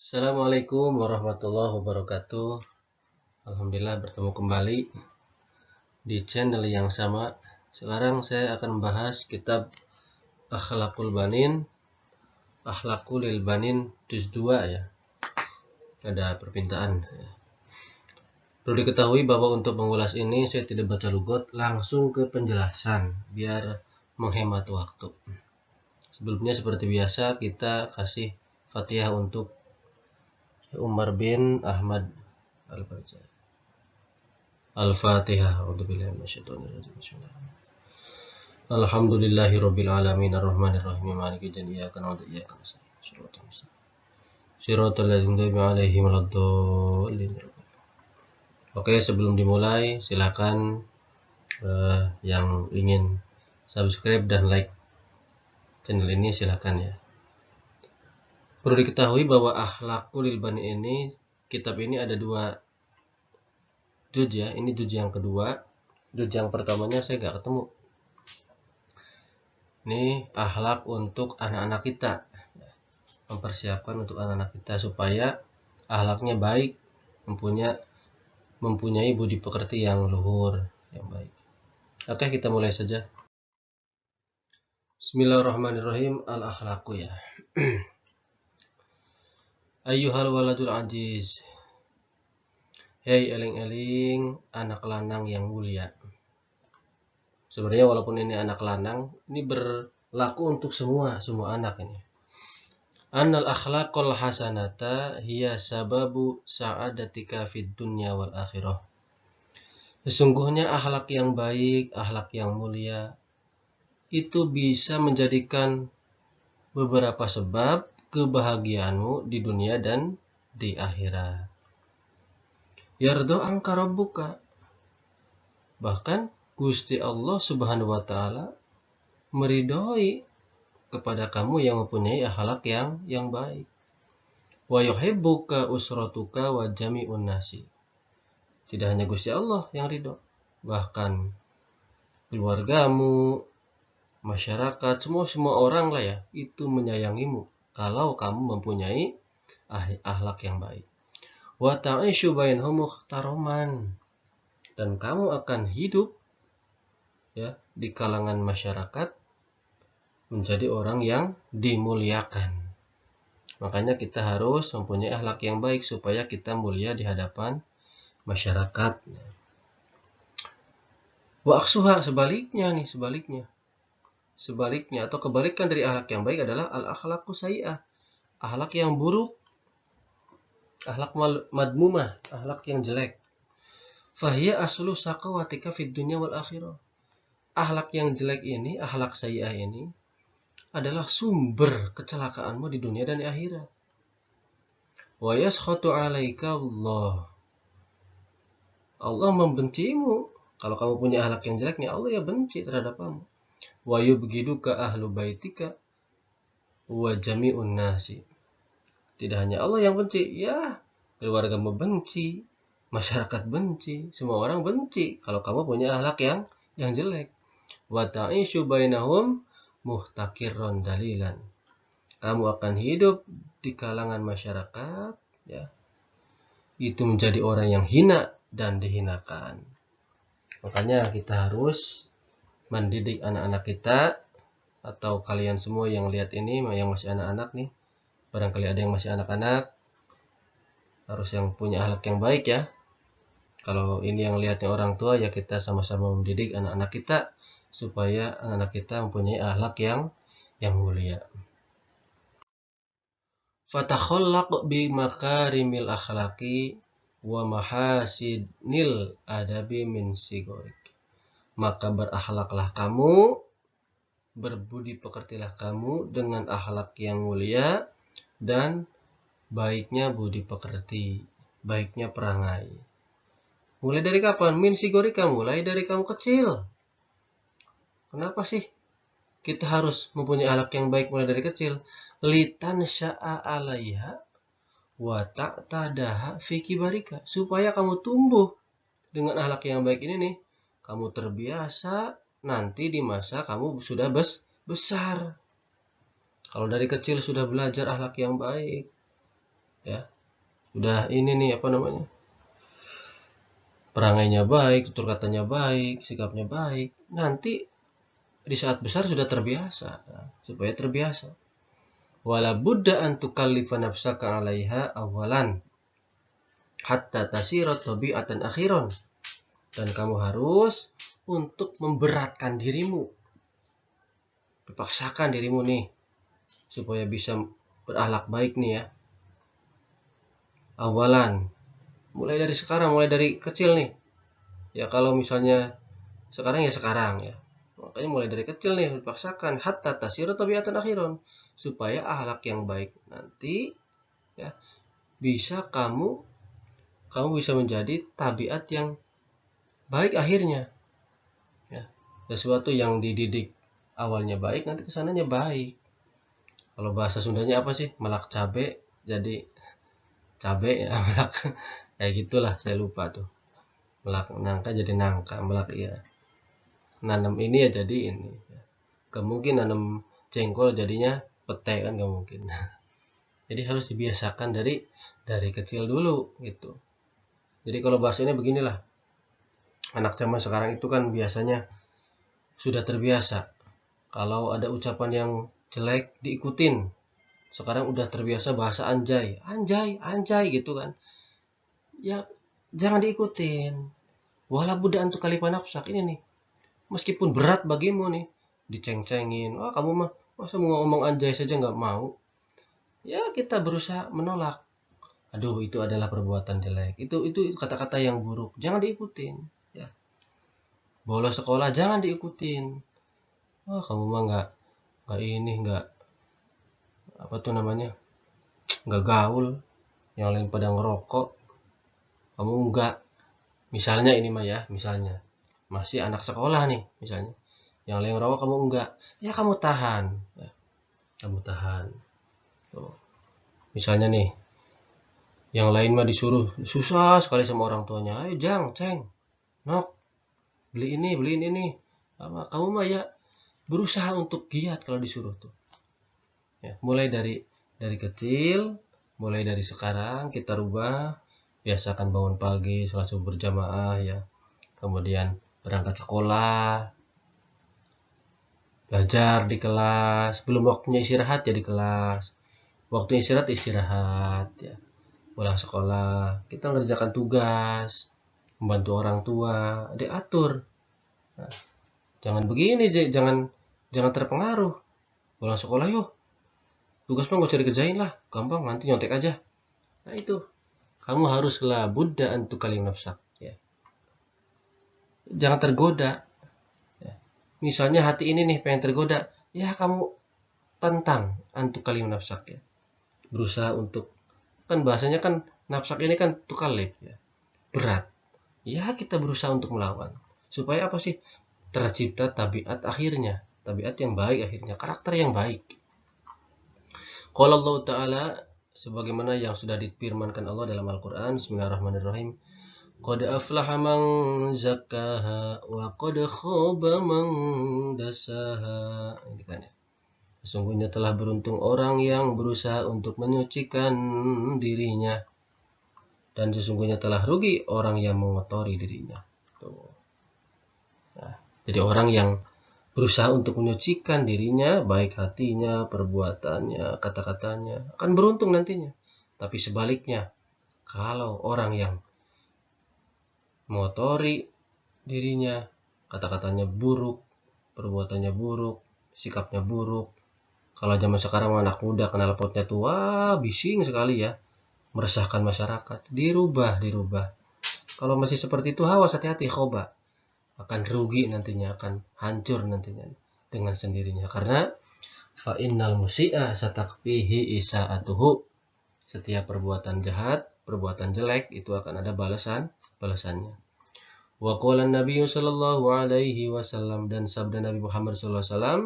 Assalamualaikum warahmatullahi wabarakatuh. Alhamdulillah bertemu kembali di channel yang sama. Sekarang saya akan membahas kitab Akhlaqul Banin, Akhlaqul Banin juz 2 ya. Ada perpintaan. Perlu diketahui bahwa untuk mengulas ini saya tidak baca lugot, langsung ke penjelasan biar menghemat waktu. Sebelumnya seperti biasa kita kasih Fatihah untuk Umar bin Ahmad Al-Barzah. Al-Fatihah. A'udzubillahi minasyaitonirrajim. Bismillahirrahmanirrahim. Alhamdulillahirabbil alamin arrahmanir rahim maliki yaumiddin iyyaka na'budu wa iyyaka nasta'in. Shiratal ladzina an'amta 'alaihim waladdallin. Oke, sebelum dimulai silakan yang ingin subscribe dan like channel ini silakan ya. Perlu diketahui bahwa Akhlaqul Bani ini, kitab ini ada 2 juz ya. Ini juz yang kedua. Juz yang pertamanya saya nggak ketemu. Ini akhlak untuk anak-anak kita. Mempersiapkan untuk anak-anak kita supaya akhlaknya baik, mempunyai budi pekerti yang luhur, yang baik. Oke, kita mulai saja. Bismillahirrahmanirrahim. Al-akhlaqu ya. Ayyuhal waladul aziz. Hei eling-eling anak lanang yang mulia. Sebenarnya walaupun ini anak lanang, ini berlaku untuk semua anak ini. Annal akhlaqul hasanata hiya sababu sa'adatika fid dunya wal akhirah. Sesungguhnya akhlak yang baik, akhlak yang mulia itu bisa menjadikan beberapa sebab kebahagiaanmu di dunia dan di akhirat. Yardo angka rabbuka. Bahkan Gusti Allah Subhanahu wa taala meridhoi kepada kamu yang mempunyai akhlak yang baik. Wa yuhibbuka usratuka wa jami'un nasi. Tidak hanya Gusti Allah yang ridho, bahkan keluargamu, masyarakat, semua orang lah ya, itu menyayangimu kalau kamu mempunyai akhlak yang baik. Wa ta'ishu bainahum muhtaraman. Dan kamu akan hidup ya di kalangan masyarakat menjadi orang yang dimuliakan. Makanya kita harus mempunyai akhlak yang baik supaya kita mulia di hadapan masyarakat. Wa aksuha, sebaliknya atau kebalikan dari akhlak yang baik adalah al-akhlaqu sayyi'ah, akhlak yang buruk, akhlak madmumah, akhlak yang jelek. Fahiya aslu saqawatika fid dunya wal akhirah. Akhlak yang jelek ini, akhlak sayyi'ah ini adalah sumber kecelakaanmu di dunia dan di akhirat. Wa yaskhatu 'alaika Allah membencimu. Kalau kamu punya akhlak yang jelek nih, Allah ya benci terhadap kamu. Wa yubghiduka ahlu baitika wa jami'un nasi. Tidak hanya Allah yang benci, ya keluargamu benci, masyarakat benci, semua orang benci kalau kamu punya akhlak yang jelek. Wa ta'ishu bainahum muhtaqirron dalilan. Kamu akan hidup di kalangan masyarakat ya. Itu menjadi orang yang hina dan dihinakan. Makanya kita harus mendidik anak-anak kita, atau kalian semua yang lihat ini yang masih anak-anak nih. Barangkali ada yang masih anak-anak, harus yang punya akhlak yang baik ya. Kalau ini yang lihatnya orang tua, ya kita sama-sama mendidik anak-anak kita supaya anak-anak kita mempunyai akhlak yang mulia. Fatakhallaq bi makarimil akhlaqi wa mahasinil adabi min sigorik. Maka berakhlaklah kamu, berbudi pekertilah kamu dengan akhlak yang mulia dan baiknya budi pekerti, baiknya perangai. Mulai dari kapan? Min sigorika, mulai dari kamu kecil. Kenapa sih kita harus mempunyai akhlak yang baik mulai dari kecil? Litan sya'a alaiha wa ta'tadaha fi kibarika. Supaya kamu tumbuh dengan akhlak yang baik ini nih, kamu terbiasa nanti di masa kamu sudah besar. Kalau dari kecil sudah belajar akhlak yang baik, ya. Sudah ini nih apa namanya? Perangainya baik, tutur katanya baik, sikapnya baik. Nanti di saat besar sudah terbiasa, ya, supaya terbiasa. Wala budda an tukallifa nafsaka 'alaiha awalan hatta tasira tabi'atan akhiran. Dan kamu harus untuk memberatkan dirimu, dipaksakan dirimu nih supaya bisa berakhlak baik nih ya. Awalan, mulai dari sekarang, mulai dari kecil nih. Ya kalau misalnya sekarang ya sekarang ya. Makanya mulai dari kecil nih dipaksakan hatta tasira tabi'atan akhiran, supaya akhlak yang baik nanti ya bisa kamu bisa menjadi tabiat yang baik akhirnya. Ya, sesuatu yang dididik awalnya baik nanti kesananya baik. Kalau bahasa Sundanya apa sih? Melak cabe jadi cabe ya, melak kayak gitulah, saya lupa tuh. Melak nangka jadi nangka, melak iya. Nanam ini ya jadi ini. Gak mungkin nanam jengkol jadinya pete kan, gak mungkin. Jadi harus dibiasakan dari kecil dulu gitu. Jadi kalau bahasanya beginilah. Anak zaman sekarang itu kan biasanya sudah terbiasa. Kalau ada ucapan yang jelek diikutin. Sekarang udah terbiasa bahasa anjay, anjay, anjay gitu kan. Ya jangan diikutin. Wala budda antu kalifa nafsak ini nih. Meskipun berat bagimu nih, diceng-cengin. Wah kamu mah masa mau ngomong anjay saja nggak mau. Ya kita berusaha menolak. Aduh itu adalah perbuatan jelek. Itu kata-kata yang buruk. Jangan diikutin. Ya. Bolos sekolah jangan diikutin. Wah kamu mah nggak apa tuh namanya, nggak gaul, yang lain pada ngerokok, kamu nggak. Misalnya ini mah ya, misalnya masih anak sekolah nih, misalnya yang lain ngerokok kamu enggak, ya kamu tahan, ya, kamu tahan. Tuh. Misalnya nih, yang lain mah disuruh susah sekali sama orang tuanya, ayo jang, ceng, nok, beliin ini, apa, kamu mah ya berusaha untuk giat kalau disuruh tuh. Ya, mulai dari kecil, mulai dari sekarang kita rubah, biasakan bangun pagi, sholat subuh berjamaah ya. Kemudian berangkat sekolah, belajar di kelas, belum waktunya istirahat ya di kelas. Waktu istirahat ya. Pulang sekolah, kita mengerjakan tugas, membantu orang tua, diatur. Nah, jangan begini, jangan terpengaruh. Pulang sekolah yuk, tugas mah gak usah dikerjain lah, gampang nanti nyontek aja. Nah itu, kamu haruslah budda antu kalim nafsak ya. Jangan tergoda ya. Misalnya hati ini nih pengen tergoda, ya kamu tentang antu kalim nafsak ya. Berusaha untuk, kan bahasanya kan nafsak ini kan tukalib ya, berat ya, kita berusaha untuk melawan supaya apa sih, tercipta tabiat akhirnya, tabiat yang baik akhirnya, karakter yang baik. Qala Allah Ta'ala, sebagaimana yang sudah difirmankan Allah dalam Al-Quran. Bismillahirrahmanirrahim. Qad aflaha man zakkaha wa qad khaba man dasaha. Ini kan ya. Sesungguhnya telah beruntung orang yang berusaha untuk menyucikan dirinya, dan sesungguhnya telah rugi orang yang mengotori dirinya. Tuh. Nah, jadi orang yang berusaha untuk menyucikan dirinya, baik hatinya, perbuatannya, kata-katanya, akan beruntung nantinya. Tapi sebaliknya, kalau orang yang mengotori dirinya, kata-katanya buruk, perbuatannya buruk, sikapnya buruk. Kalau zaman sekarang anak muda kenal potnya tua, bising sekali ya, meresahkan masyarakat. Dirubah. Kalau masih seperti itu, awas, hati-hati, khoba. Akan rugi nantinya, akan hancur nantinya dengan sendirinya. Karena fa innal musi'a satakfihi isa'atuhu. Setiap perbuatan jahat, perbuatan jelek itu akan ada balasannya. Wa qala Nabi sallallahu alaihi wasallam, dan sabda Nabi Muhammad sallallahu alaihi wasallam,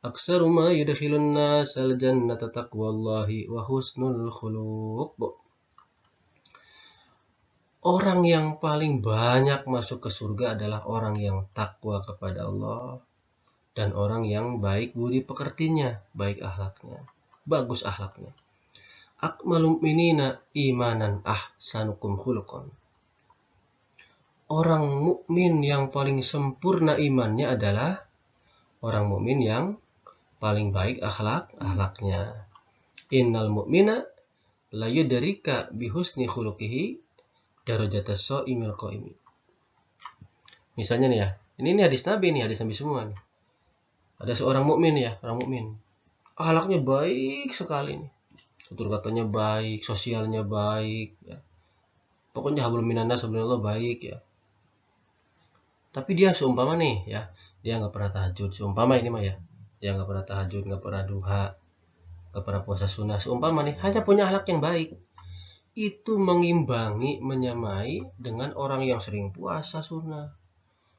aksaru ma yudkhilun nasal jannata taqwallahi wa husnul khuluq. Orang yang paling banyak masuk ke surga adalah orang yang takwa kepada Allah dan orang yang baik budi pekertinya, baik akhlaknya, bagus akhlaknya. akmalul mu'minina imanan ahsanukum khuluqan. Orang mukmin yang paling sempurna imannya adalah orang mukmin yang paling baik akhlaknya. Innal mu'mina la yudrika bihusni khuluqihi darajatas shaimil qaimi. Misalnya nih ya, ini hadis Nabi semua nih. Ada seorang mukmin ya, orang mukmin. Akhlaknya baik sekali nih. Tutur katanya baik, sosialnya baik ya. Pokoknya hablum minannas subhanallah baik ya. Tapi dia seumpama nih ya, dia nggak pernah tahajud. Seumpama ini mah ya, dia nggak pernah tahajud, nggak pernah duha, nggak pernah puasa sunnah. Seumpama nih, hanya punya akhlak yang baik. Itu mengimbangi, menyamai dengan orang yang sering puasa sunnah,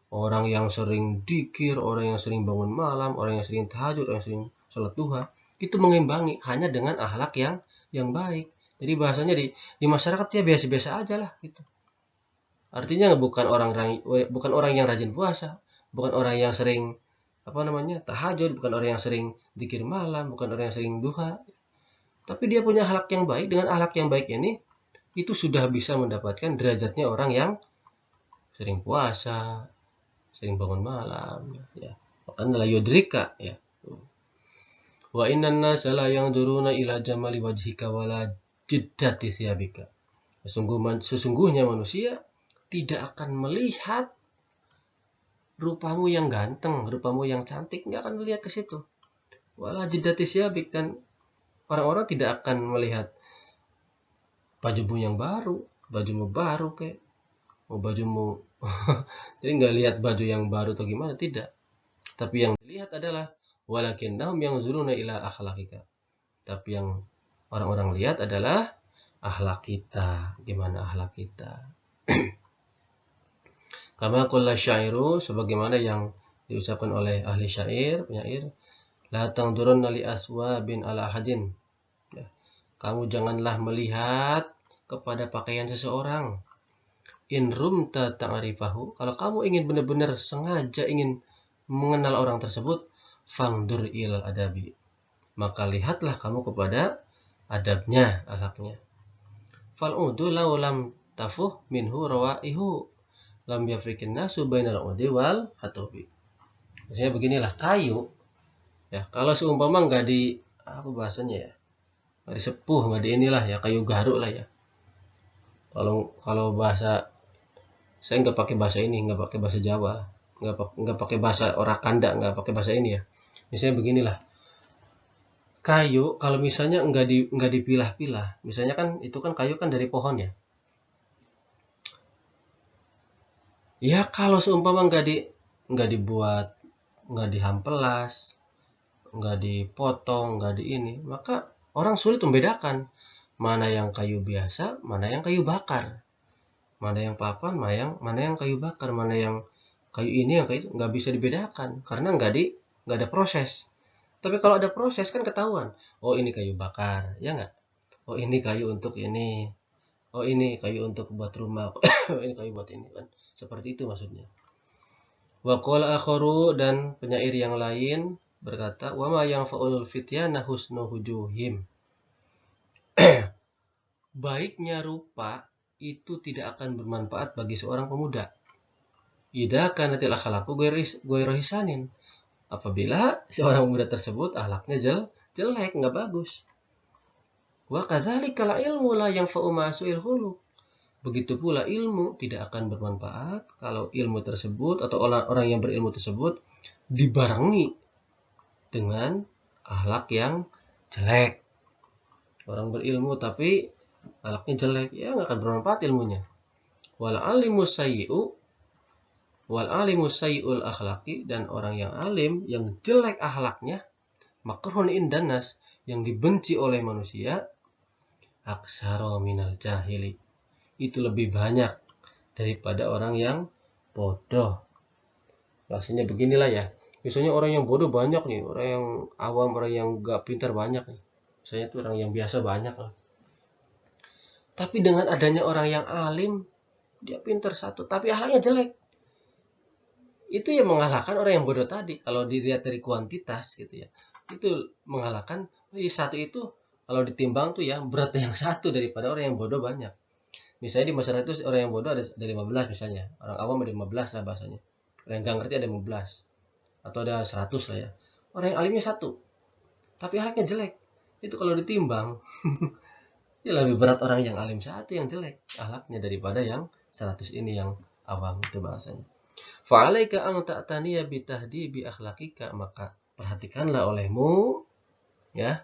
orang yang sering dzikir, orang yang sering bangun malam, orang yang sering tahajud, orang yang sering sholat duha. Itu mengimbangi hanya dengan akhlak yang baik. Jadi bahasanya di masyarakat dia biasa-biasa aja lah gitu. Artinya bukan orang yang rajin puasa, bukan orang yang sering tahajud, bukan orang yang sering dzikir malam, bukan orang yang sering duha. Tapi dia punya akhlak yang baik. Dengan akhlak yang baik ini itu sudah bisa mendapatkan derajatnya orang yang sering puasa, sering bangun malam ya. Makanya la yudrika ya. Wa innan nasa la yanzuruna ila jamali wajhika wala jiddati thiyabika. Sesungguhnya manusia tidak akan melihat rupamu yang ganteng, rupamu yang cantik, nggak akan melihat ke situ. Wala jiddati thiyabik, dan orang-orang tidak akan melihat bajumu yang baru, bajumu baru kayak mau bajumu jadi nggak lihat baju yang baru atau gimana, tidak. Tapi yang dilihat adalah walakinnahum yanzuruna ila akhlaqika. Tapi yang orang-orang lihat adalah akhlak kita, gimana akhlak kita. Kama qala syairu, sebagaimana yang diucapkan oleh ahli penyair, la tanzurunna li aswabin ala ahadin. Ya. Kamu janganlah melihat kepada pakaian seseorang. In rumta ta'rifahu, kalau kamu ingin benar-benar sengaja ingin mengenal orang tersebut, fangdur ilal adabi, maka lihatlah kamu kepada adabnya, akhlaknya. Fal'udu law lam tafuh minhu rawaihu lam yafrikin nasu bainal udi wal hatubi. Maksudnya beginilah, kayu ya, kalau seumpama nggak di bahasanya ya, nggak disepuh, nggak di inilah ya, kayu garuk lah ya. Kalau bahasa saya nggak pakai bahasa ini, nggak pakai bahasa Jawa, nggak pakai bahasa Orakanda, nggak pakai bahasa ini ya. Misalnya beginilah, kayu kalau misalnya nggak dipilah-pilah, misalnya kan itu kan kayu kan dari pohon ya. Ya kalau seumpama nggak dibuat, nggak dihampelas, nggak dipotong, nggak di ini, maka orang sulit membedakan mana yang kayu biasa, mana yang kayu bakar, mana yang papan, mana yang kayu bakar, mana yang kayu ini, yang kayu itu, nggak bisa dibedakan karena nggak ada proses. Tapi kalau ada proses kan ketahuan, oh ini kayu bakar, ya nggak? Oh ini kayu untuk ini, oh ini kayu untuk buat rumah, oh ini kayu buat ini kan. Seperti itu maksudnya. Wa qala akharu, dan penyair yang lain berkata, wa ma yanfa'ul fityana husnu hujuhim. Baiknya rupa itu tidak akan bermanfaat bagi seorang pemuda. Idza kanatil akhlaqu ghairu hisanin. Apabila seorang pemuda tersebut akhlaknya jelek, nggak bagus. Wa kadzalika la ilmu la yanfa'u ma su'il khuluq. Begitu pula ilmu tidak akan bermanfaat kalau ilmu tersebut atau orang yang berilmu tersebut dibarengi dengan akhlak yang jelek. Orang berilmu tapi akhlaknya jelek, ya nggak akan bermanfaat ilmunya. Wal alimu sayyi'ul akhlaqi, dan orang yang alim yang jelek akhlaknya, makrun indanas, yang dibenci oleh manusia, aksaro minal jahili, itu lebih banyak daripada orang yang bodoh. Maksudnya beginilah ya, misalnya orang yang bodoh banyak nih, orang yang awam, orang yang gak pintar banyak nih, misalnya itu orang yang biasa banyak lah. Tapi dengan adanya orang yang alim, dia pintar satu tapi akhlaknya jelek, itu yang mengalahkan orang yang bodoh tadi. Kalau dilihat dari kuantitas gitu ya, itu mengalahkan satu itu kalau ditimbang tuh ya berat yang satu daripada orang yang bodoh banyak. Misalnya di masyarakat itu orang yang bodoh ada 15 misalnya, orang awam ada 15 lah bahasanya, orang yang nggak ngerti ada 15 atau ada 100 lah ya. Orang yang alimnya satu tapi akhlaknya jelek, itu kalau ditimbang ya lebih berat orang yang alim satu yang jelek akhlaknya daripada yang 100 ini yang awam. Itu bahasanya. Fa'alaika an ta'taniya bitahdibi akhlakika, maka perhatikanlah olehmu ya.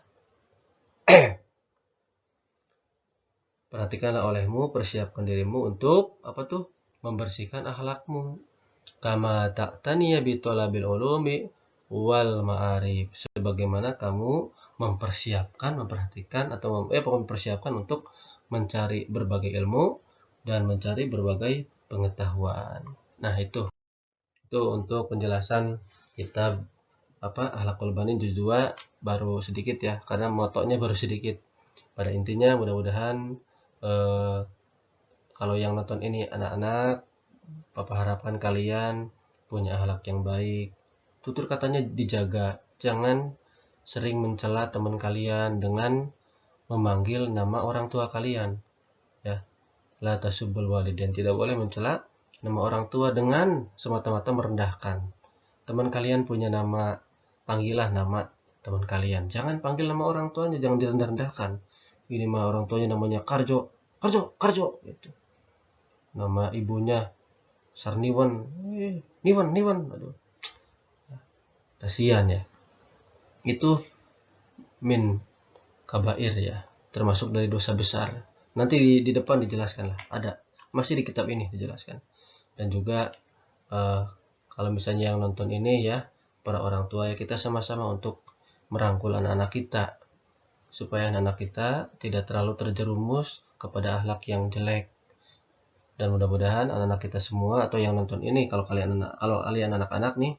Perhatikanlah olehmu, persiapkan dirimu untuk apa tuh? Membersihkan akhlakmu. Kama ta'taniya bitolabil ulumi wal ma'arif, sebagaimana kamu mempersiapkan atau mempersiapkan untuk mencari berbagai ilmu dan mencari berbagai pengetahuan. Nah, itu untuk penjelasan kitab Akhlaqul Banin juz 2 baru sedikit ya, karena motonya baru sedikit. Pada intinya mudah-mudahan kalau yang nonton ini anak-anak, Papa harapkan kalian punya akhlak yang baik. Tutur katanya dijaga. Jangan sering mencela teman kalian dengan memanggil nama orang tua kalian. Ya. La tasubbul walidain. Tidak boleh mencela nama orang tua dengan semata-mata merendahkan. Teman kalian punya nama, panggillah nama teman kalian. Jangan panggil nama orang tuanya, jangan direndah-rendahkan. Ini mah orang tuanya namanya Karjo gitu. Nama ibunya Sarniwan, Niwan, aduh, kasihan ya. Itu min kabair ya, termasuk dari dosa besar. Nanti di depan dijelaskan lah, ada masih di kitab ini dijelaskan. Dan juga kalau misalnya yang nonton ini ya, para orang tua ya, kita sama-sama untuk merangkul anak-anak kita supaya anak-anak kita tidak terlalu terjerumus kepada akhlak yang jelek. Dan mudah-mudahan anak-anak kita semua atau yang nonton ini, kalau kalian anak-anak nih,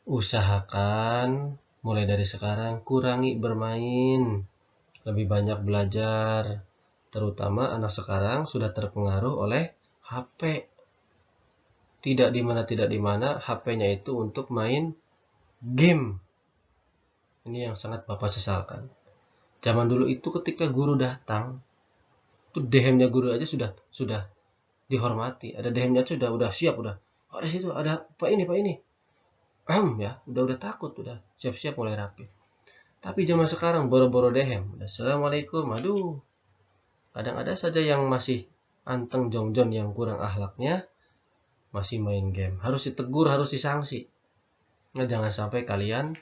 usahakan mulai dari sekarang kurangi bermain, lebih banyak belajar. Terutama anak sekarang sudah terpengaruh oleh HP. Tidak di mana HP-nya itu untuk main game. Ini yang sangat Bapak sesalkan. Zaman dulu itu ketika guru datang, itu DM-nya guru aja sudah dihormati. Ada DM-nya udah siap udah. Oh, di situ ada Pak ini. Ya, udah takut, udah siap-siap mulai rapi. Tapi zaman sekarang boro-boro DM. Assalamualaikum. Aduh. Kadang ada saja yang masih anteng jongjon yang kurang akhlaknya masih main game. Harus ditegur, harus disangsi. Nah, jangan sampai kalian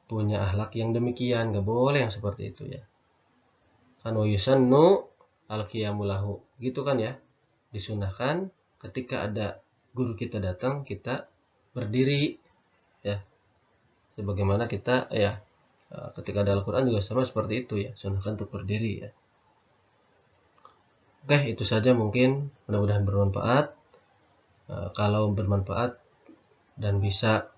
punya akhlak yang demikian. Gak boleh yang seperti itu ya. Kan yusannu al-qiyamulahu. Gitu kan ya. Disunahkan ketika ada guru kita datang, kita berdiri ya. Sebagaimana kita ya ketika ada Al-Quran juga sama seperti itu ya. Sunahkan untuk berdiri ya. Oke, itu saja mungkin. Mudah-mudahan bermanfaat. Kalau bermanfaat dan bisa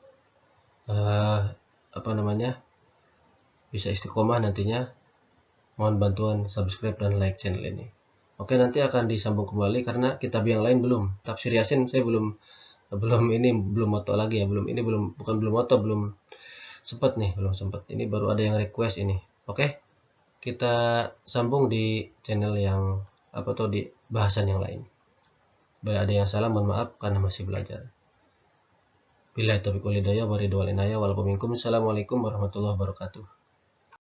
bisa istiqomah nantinya, mohon bantuan subscribe dan like channel ini. Oke, nanti akan disambung kembali karena kitab yang lain belum. Tafsir Yasin saya belum moto lagi ya, belum sempat. Ini baru ada yang request ini. Oke. Kita sambung di channel yang di bahasan yang lain. Bila ada yang salah mohon maaf karena masih belajar. Billahi taufiq wal hidayah wa ridwal inayah wal minkum. Assalamualaikum warahmatullahi wabarakatuh.